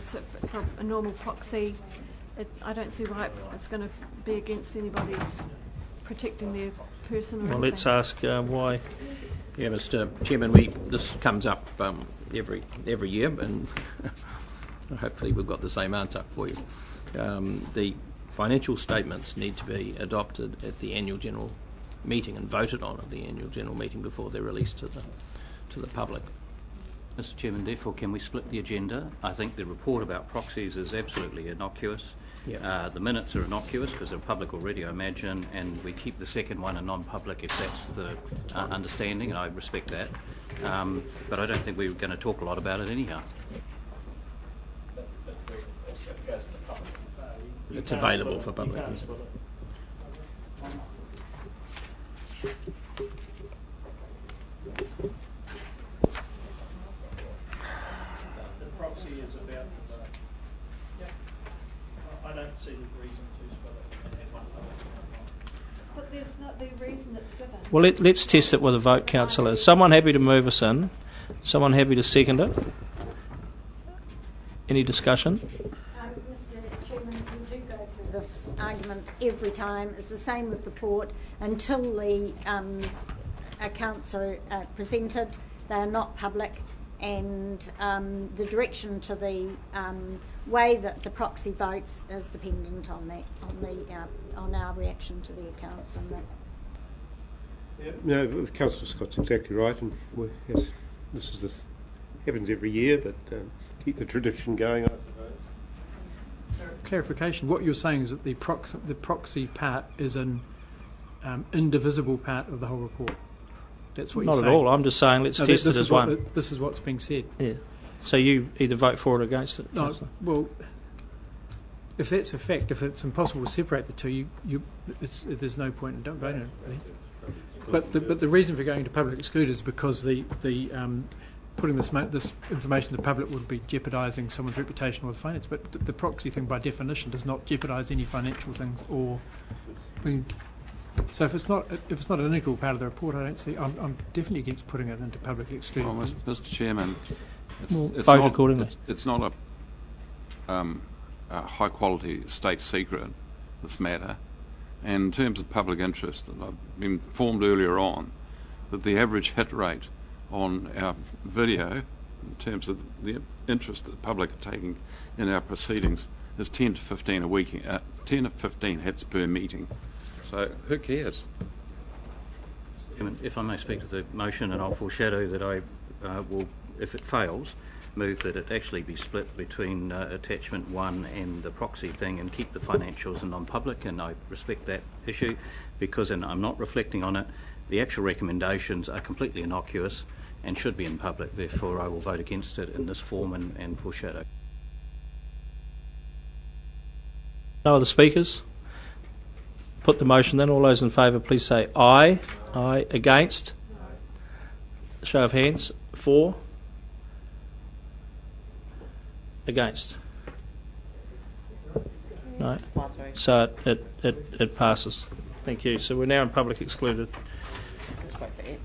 So for a normal proxy, I don't see why it's going to be against anybody's protecting their person or anything. Well, let's ask why. Yeah, Mr. Chairman, this comes up every year, and hopefully we've got the same answer for you. The financial statements need to be adopted at the annual general meeting and voted on at the annual general meeting before they're released to the public. Mr. Chairman, therefore, can we split the agenda? I think the report about proxies is absolutely innocuous. Yep. The minutes are innocuous because they're public already, I imagine, and we keep the second one a non-public if that's the understanding, and I respect that. But I don't think we're going to talk a lot about it anyhow. It's available for public. Proxy is about I don't see the reason to split it at one public. But there's not the reason it's given. Well, let's test it with a vote, councillors. Someone happy to move us in? Someone happy to second it? Any discussion? Mr. Chairman, we do go through this argument every time. It's the same with the port. Until the accounts are presented, they are not public, and the direction to the way that the proxy votes is dependent on that, on our reaction to the accounts and that. Yeah, no, Councillor Scott's exactly right, and yes, this happens every year, but keep the tradition going, I suppose. Clarification: what you're saying is that the proxy part is an indivisible part of the whole report. That's what you're saying. Not at all. I'm just saying let's test it as one. This is what's being said. Yeah. So you either vote for it or against it. No, well, if that's a fact, if it's impossible to separate the two, there's no point in voting it. Really. But the reason for going to public excluded is because the putting this information to the public would be jeopardising someone's reputation or the finance. But the proxy thing, by definition, does not jeopardise any financial things. So if it's not an integral part of the report, I don't see. I'm definitely against putting it into public excluded. Well, Mr. Chairman, it's not a high quality state secret, this matter. And in terms of public interest, and I've been informed earlier on that the average hit rate on our video, in terms of the interest that the public are taking in our proceedings, is 10 to 15 a week, 10 to 15 hits per meeting. So who cares? If I may speak to the motion, and I'll foreshadow that I will, if it fails, move that it actually be split between attachment 1 and the proxy thing, and keep the financials in non-public, and I respect that issue because, and I'm not reflecting on it, the actual recommendations are completely innocuous and should be in public. Therefore I will vote against it in this form and foreshadow. No other speakers? Put the motion then. All those in favour please say aye. Aye. Against? Show of hands. For? Against? No. So it passes. Thank you. So we're now in public excluded. Let's wait for it.